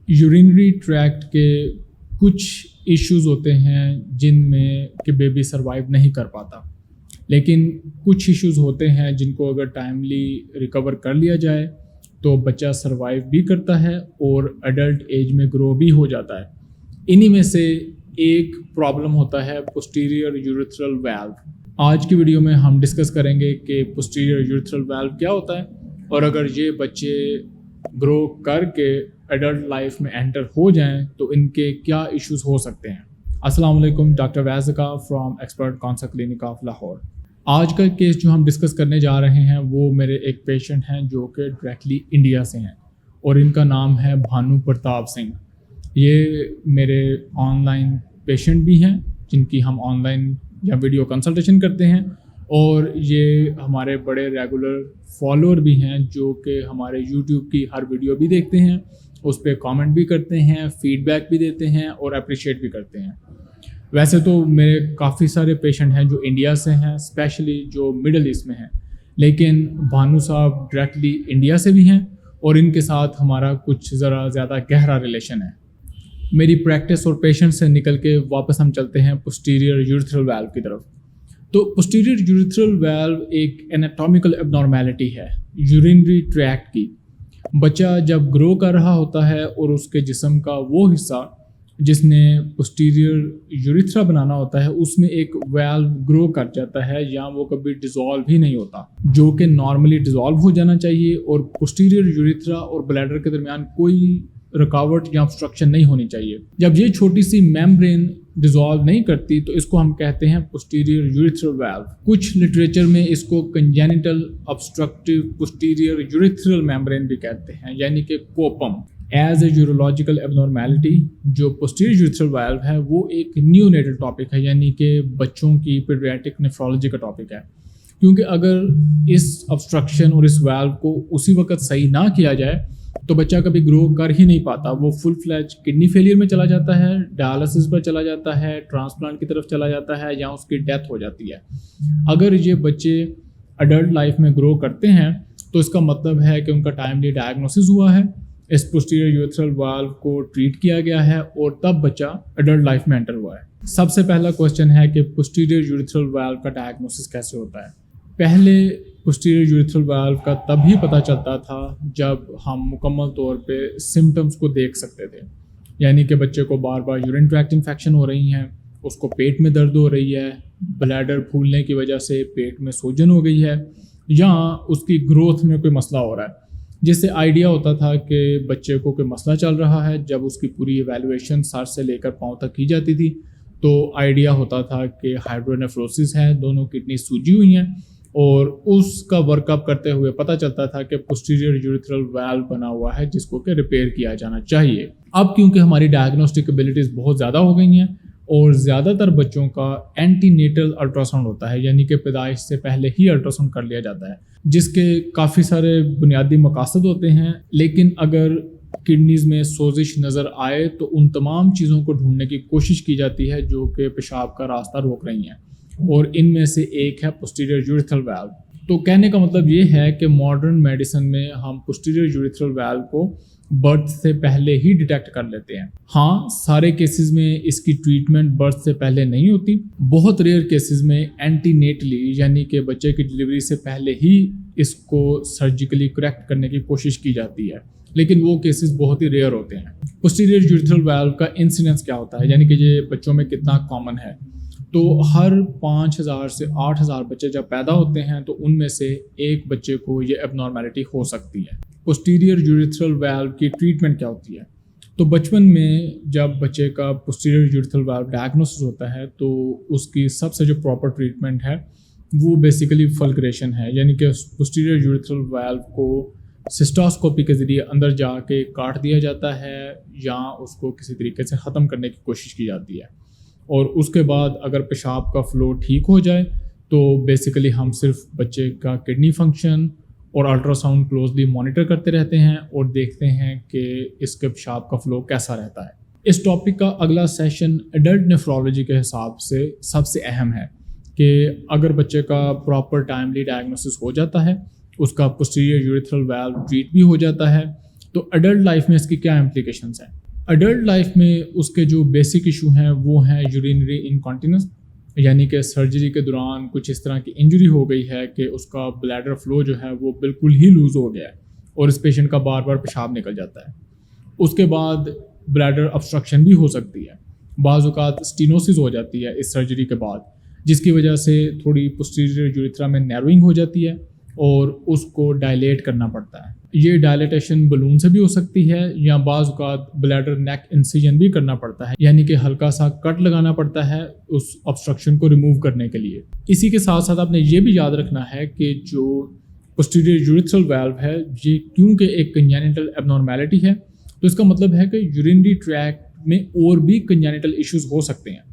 Urinary tracked کے کچھ issues ہوتے ہیں جن میں کہ بیبی سروائیو نہیں کر پاتا، لیکن کچھ ایشوز ہوتے ہیں جن کو اگر ٹائملی ریکور کر لیا جائے تو بچہ سروائیو بھی کرتا ہے اور ایڈلٹ ایج میں گرو بھی ہو جاتا ہے۔ انہی میں سے ایک پرابلم ہوتا ہے پوسٹیریئر یوریتھرل ویلو۔ آج کی ویڈیو میں ہم ڈسکس کریں گے کہ پوسٹیریئر یوریتھرل ویلو کیا ہوتا ہے اور اگر یہ بچے گرو کر کے ایڈلٹ لائف میں انٹر ہو جائیں تو ان کے کیا ایشوز ہو سکتے ہیں۔ السلام علیکم، ڈاکٹر ویزکا from expert cancer clinic of Lahore. آج کا کیس جو ہم ڈسکس کرنے جا رہے ہیں وہ میرے ایک پیشنٹ ہیں جو کہ ڈائریکٹلی انڈیا سے ہیں اور ان کا نام ہے بھانو پرتاپ سنگھ۔ یہ میرے آن لائن پیشنٹ بھی ہیں جن کی ہم آن لائن یا ویڈیو کنسلٹیشن کرتے ہیں، اور یہ ہمارے بڑے ریگولر فالوور بھی ہیں جو کہ ہمارے یوٹیوب کی ہر ویڈیو بھی دیکھتے ہیں، اس پہ کامنٹ بھی کرتے ہیں، فیڈ بیک بھی دیتے ہیں اور اپریشیٹ بھی کرتے ہیں۔ ویسے تو میرے کافی سارے پیشنٹ ہیں جو انڈیا سے ہیں، اسپیشلی جو مڈل ایسٹ میں ہیں، لیکن بھانو صاحب ڈائریکٹلی انڈیا سے بھی ہیں اور ان کے ساتھ ہمارا کچھ ذرا زیادہ گہرا ریلیشن ہے۔ میری پریکٹس اور پیشنٹ سے نکل کے واپس ہم چلتے ہیں پوسٹیریئر یوریتھرل ویلو کی طرف۔ تو پوسٹیریئر یوریتھرل ویلو ایک انیٹامیکل ابنارمیلٹی ہے یورینری ٹریکٹ کی۔ بچہ جب گرو کر رہا ہوتا ہے اور اس کے جسم کا وہ حصہ جس نے پوسٹیریئر یوریتھرا بنانا ہوتا ہے اس میں ایک ویلو گرو کر جاتا ہے یا وہ کبھی ڈیزالو ہی نہیں ہوتا، جو کہ نارملی ڈیزالو ہو جانا چاہیے، اور پوسٹیریئر یوریتھرا اور بلیڈر کے درمیان کوئی رکاوٹ یا obstruction نہیں ہونی چاہیے۔ جب یہ چھوٹی سی میمبرین ڈیزالو نہیں کرتی تو اس کو ہم کہتے ہیں پوسٹیریئر یوریتھرل ویلو۔ کچھ لٹریچر میں اس کو congenital obstructive posterior urethral membrane بھی کہتے ہیں، یعنی کہ کوپم۔ ایز اے یورولوجیکل ایبنارمیلٹی جو پوسٹیریئر یوریتھرل ویلو ہے وہ ایک نیونیٹل ٹاپک ہے، یعنی کہ بچوں کی پیڈیاٹرک نیفرولوجی کا ٹاپک ہے، کیونکہ اگر اس obstruction اور اس ویلو کو اسی وقت صحیح نہ کیا جائے تو بچہ کبھی گرو کر ہی نہیں پاتا، وہ فل فلیج کڈنی فیلئر میں چلا جاتا ہے، ڈائلسس پر چلا جاتا ہے، ٹرانسپلانٹ کی طرف چلا جاتا ہے یا اس کی ڈیتھ ہو جاتی ہے۔ اگر یہ بچے ایڈلٹ لائف میں گرو کرتے ہیں تو اس کا مطلب ہے کہ ان کا ٹائملی ڈائگنوسس ہوا ہے، اس پوسٹیریئر یوریتھرل ویلو کو ٹریٹ کیا گیا ہے اور تب بچہ ایڈلٹ لائف میں انٹر ہوا ہے۔ سب سے پہلا کوسچن ہے کہ پوسٹیریئر یوریتھرل ویلو کا ڈائگنوسس کیسے ہوتا ہے۔ پہلے پوسٹیریئر یوریتھرل ویلو کا تب ہی پتہ چلتا تھا جب ہم مکمل طور پہ سمٹمز کو دیکھ سکتے تھے، یعنی کہ بچے کو بار بار یورین ٹریکٹ انفیکشن ہو رہی ہیں، اس کو پیٹ میں درد ہو رہی ہے، بلیڈر پھولنے کی وجہ سے پیٹ میں سوجن ہو گئی ہے، یا اس کی گروتھ میں کوئی مسئلہ ہو رہا ہے، جس سے آئیڈیا ہوتا تھا کہ بچے کو کوئی مسئلہ چل رہا ہے۔ جب اس کی پوری ایویلویشن سر سے لے کر پاؤں تک کی جاتی تھی تو آئیڈیا ہوتا تھا کہ ہائیڈرونیفروسس ہے، دونوں کڈنی سوجی ہوئی ہیں، اور اس کا ورک اپ کرتے ہوئے پتہ چلتا تھا کہ پوسٹیریئر یوریتھرل ویلو بنا ہوا ہے جس کو کہ ریپیئر کیا جانا چاہیے۔ اب کیونکہ ہماری ڈائگنوسٹک ایبلٹیز بہت زیادہ ہو گئی ہیں اور زیادہ تر بچوں کا اینٹی نیٹل الٹراساؤنڈ ہوتا ہے، یعنی کہ پیدائش سے پہلے ہی الٹراساؤنڈ کر لیا جاتا ہے، جس کے کافی سارے بنیادی مقاصد ہوتے ہیں، لیکن اگر کڈنیز میں سوزش نظر آئے تو ان تمام چیزوں کو ڈھونڈنے کی کوشش کی جاتی ہے جو کہ پیشاب کا راستہ روک رہی ہیں، اور ان میں سے ایک ہے پوسٹیریئر یوریتھرل ویلو۔ تو کہنے کا مطلب یہ ہے کہ ماڈرن میڈیسن میں ہم پوسٹیریئر یوریتھرل ویلو کو برتھ سے پہلے ہی ڈیٹیکٹ کر لیتے ہیں۔ ہاں، سارے کیسز میں اس کی ٹریٹمنٹ برتھ سے پہلے نہیں ہوتی، بہت ریئر کیسز میں اینٹی نیٹلی یعنی کہ بچے کی ڈلیوری سے پہلے ہی اس کو سرجیکلی کریکٹ کرنے کی کوشش کی جاتی ہے، لیکن وہ کیسز بہت ہی ریئر ہوتے ہیں۔ پوسٹیریئر یوریتھرل ویلو کا انسیڈنس کیا ہوتا ہے، یعنی کہ یہ بچوں میں کتنا کامن ہے؟ تو ہر 5000 سے 8000 بچے جب پیدا ہوتے ہیں تو ان میں سے ایک بچے کو یہ ایبنارمیلٹی ہو سکتی ہے۔ پوسٹیریئر یوریتھرل ویلو کی ٹریٹمنٹ کیا ہوتی ہے؟ تو بچپن میں جب بچے کا پوسٹیریئر یوریتھرل ویلو ڈائگنوسس ہوتا ہے تو اس کی سب سے جو پراپر ٹریٹمنٹ ہے وہ بیسیکلی فلکریشن ہے، یعنی کہ پوسٹیریئر یوریتھرل ویلو کو سسٹاسکوپی کے ذریعے اندر جا کے کاٹ دیا جاتا ہے یا اس کو کسی طریقے سے ختم کرنے کی کوشش کی جاتی ہے، اور اس کے بعد اگر پیشاب کا فلو ٹھیک ہو جائے تو بیسیکلی ہم صرف بچے کا کڈنی فنکشن اور الٹراساؤنڈ کلوزلی مانیٹر کرتے رہتے ہیں اور دیکھتے ہیں کہ اس کے پیشاب کا فلو کیسا رہتا ہے۔ اس ٹاپک کا اگلا سیشن ایڈلٹ نیفرولوجی کے حساب سے سب سے اہم ہے کہ اگر بچے کا پراپر ٹائملی ڈائگنوسس ہو جاتا ہے، اس کا پوسٹیریئر یوریتھرل ویلو ٹریٹ بھی ہو جاتا ہے، تو ایڈلٹ لائف میں اس کی کیا امپلیکیشنز ہیں؟ ایڈلٹ لائف میں اس کے جو بیسک ایشو ہیں وہ ہیں یورینری انکانٹیننس، یعنی کہ سرجری کے دوران کچھ اس طرح کی انجری ہو گئی ہے کہ اس کا بلیڈر فلو جو ہے وہ بالکل ہی لوز ہو گیا ہے اور اس پیشنٹ کا بار بار پیشاب نکل جاتا ہے۔ اس کے بعد بلیڈر ابسٹرکشن بھی ہو سکتی ہے، بعض اوقات اسٹینوسس ہو جاتی ہے اس سرجری کے بعد، جس کی وجہ سے تھوڑی پوسٹیریئر یوریتھرا میں نیروئنگ ہو جاتی ہے اور اس کو ڈائلیٹ کرنا پڑتا ہے۔ یہ ڈائلیٹیشن بلون سے بھی ہو سکتی ہے یا بعض اوقات بلیڈر نیک انسیجن بھی کرنا پڑتا ہے، یعنی کہ ہلکا سا کٹ لگانا پڑتا ہے اس obstruction کو ریموو کرنے کے لیے۔ اسی کے ساتھ ساتھ آپ نے یہ بھی یاد رکھنا ہے کہ جو posterior urethral valve ہے یہ کیونکہ ایک کنجینیٹل ایبنارمیلٹی ہے تو اس کا مطلب ہے کہ یورینری ٹریکٹ میں اور بھی کنجینیٹل ایشوز ہو سکتے ہیں،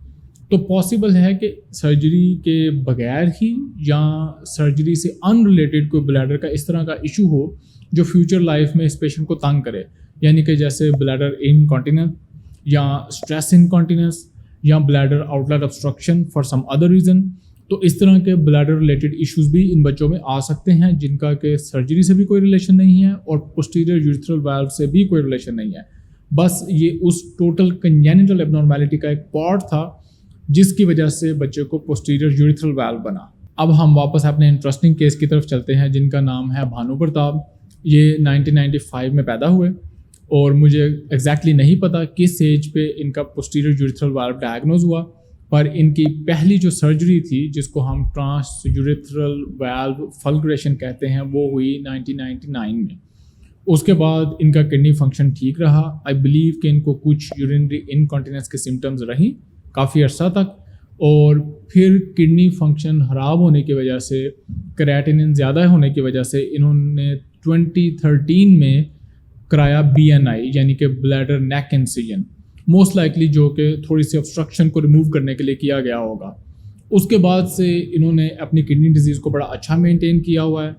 تو پاسبل ہے کہ سرجری کے بغیر ہی یا سرجری سے ان ریلیٹڈ کوئی بلیڈر کا اس طرح کا ایشو ہو جو فیوچر لائف میں اس پیشنٹ کو تنگ کرے، یعنی کہ جیسے بلیڈر انکانٹیننس یا اسٹریس انکانٹیننس یا bladder outlet obstruction for some other reason. تو اس طرح کے بلیڈر ریلیٹڈ ایشوز بھی ان بچوں میں آ سکتے ہیں جن کا کہ سرجری سے بھی کوئی ریلیشن نہیں ہے اور posterior urethral valve سے بھی کوئی ریلیشن نہیں ہے، بس یہ اس ٹوٹل کنجینیٹل ایبنارمیلٹی کا ایک پارٹ تھا جس کی وجہ سے بچے کو posterior urethral valve بنا۔ اب ہم واپس اپنے انٹرسٹنگ کیس کی طرف چلتے ہیں جن کا نام ہے بھانو پرتاپ۔ یہ 1995 میں پیدا ہوئے اور مجھے ایگزیکٹلی نہیں پتا کس ایج پہ ان کا posterior urethral valve ڈائگنوز ہوا، پر ان کی پہلی جو سرجری تھی جس کو ہم ٹرانس یوریتھرل والو فلگریشن کہتے ہیں وہ ہوئی 1999 میں۔ اس کے بعد ان کا کڈنی فنکشن ٹھیک رہا، آئی بلیو کہ ان کو کچھ یورینری انکانٹیننس کے سمٹمز رہیں کافی عرصہ تک، اور پھر کڈنی فنکشن خراب ہونے کی وجہ سے، کریٹینن زیادہ ہونے کی وجہ سے انہوں نے 2013 میں کرایا BNI یعنی کہ بلیڈر نیک انسیجن، موسٹ لائکلی جو کہ تھوڑی سی obstruction کو ریموو کرنے کے لیے کیا گیا ہوگا۔ اس کے بعد سے انہوں نے اپنی کڈنی ڈیزیز کو بڑا اچھا مینٹین کیا ہوا ہے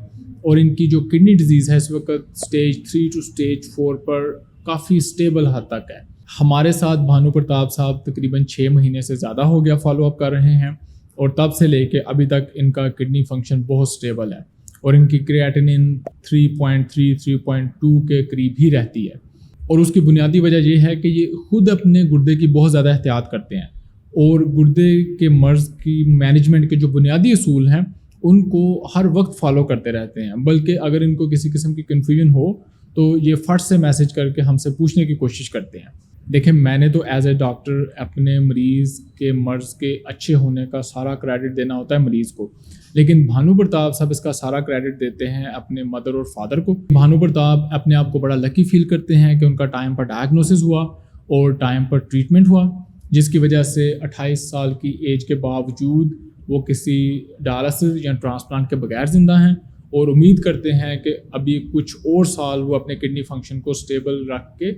اور ان کی جو کڈنی ڈیزیز ہے اس وقت stage 3 to stage 4 per coffee stable حد تک ہے۔ ہمارے ساتھ بھانو پرتاپ صاحب تقریباً 6 مہینے سے زیادہ ہو گیا فالو اپ کر رہے ہیں اور تب سے لے کے ابھی تک ان کا کڈنی فنکشن بہت اسٹیبل ہے اور ان کی کریاٹینن 3.2 کے قریب ہی رہتی ہے، اور اس کی بنیادی وجہ یہ ہے کہ یہ خود اپنے گردے کی بہت زیادہ احتیاط کرتے ہیں اور گردے کے مرض کی مینجمنٹ کے جو بنیادی اصول ہیں ان کو ہر وقت فالو کرتے رہتے ہیں، بلکہ اگر ان کو کسی قسم کی کنفیوژن ہو تو یہ فٹ سے میسج کر کے ہم سے پوچھنے کی کوشش کرتے ہیں۔ دیکھیں، میں نے تو ایز اے ڈاکٹر اپنے مریض کے مرض کے اچھے ہونے کا سارا کریڈٹ دینا ہوتا ہے مریض کو، لیکن بھانو پرتاپ صاحب اس کا سارا کریڈٹ دیتے ہیں اپنے مدر اور فادر کو۔ بھانو پرتاپ اپنے آپ کو بڑا لکی فیل کرتے ہیں کہ ان کا ٹائم پر ڈائگنوسس ہوا اور ٹائم پر ٹریٹمنٹ ہوا، جس کی وجہ سے 28 سال کی ایج کے باوجود وہ کسی ڈائلسس یا ٹرانسپلانٹ کے بغیر زندہ ہیں اور امید کرتے ہیں کہ ابھی کچھ اور سال وہ اپنے کڈنی فنکشن کو اسٹیبل رکھ کے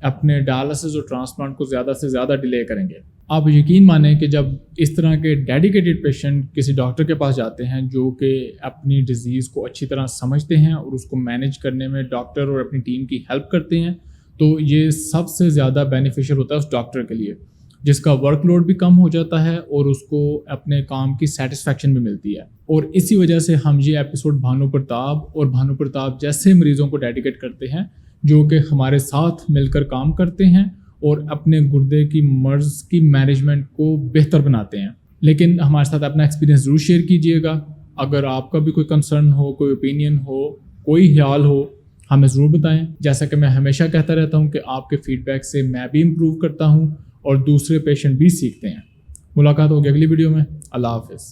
اپنے ڈائلسس اور ٹرانسپلانٹ کو زیادہ سے زیادہ ڈیلے کریں گے۔ آپ یقین مانیں کہ جب اس طرح کے ڈیڈیکیٹڈ پیشنٹ کسی ڈاکٹر کے پاس جاتے ہیں جو کہ اپنی ڈیزیز کو اچھی طرح سمجھتے ہیں اور اس کو مینیج کرنے میں ڈاکٹر اور اپنی ٹیم کی ہیلپ کرتے ہیں، تو یہ سب سے زیادہ بینیفیشیل ہوتا ہے اس ڈاکٹر کے لیے، جس کا ورک لوڈ بھی کم ہو جاتا ہے اور اس کو اپنے کام کی سیٹسفیکشن بھی ملتی ہے۔ اور اسی وجہ سے ہم یہ ایپیسوڈ بھانو پرتاپ اور بھانو پرتاپ جیسے مریضوں کو ڈیڈیکیٹ کرتے ہیں جو کہ ہمارے ساتھ مل کر کام کرتے ہیں اور اپنے گردے کی مرض کی مینجمنٹ کو بہتر بناتے ہیں۔ لیکن ہمارے ساتھ اپنا ایکسپیرینس ضرور شیئر کیجیے گا، اگر آپ کا بھی کوئی کنسرن ہو، کوئی اوپینین ہو، کوئی خیال ہو، ہمیں ضرور بتائیں۔ جیسا کہ میں ہمیشہ کہتا رہتا ہوں کہ آپ کے فیڈ بیک سے میں بھی امپروو کرتا ہوں اور دوسرے پیشنٹ بھی سیکھتے ہیں۔ ملاقات ہوگی اگلی ویڈیو میں۔ اللہ حافظ۔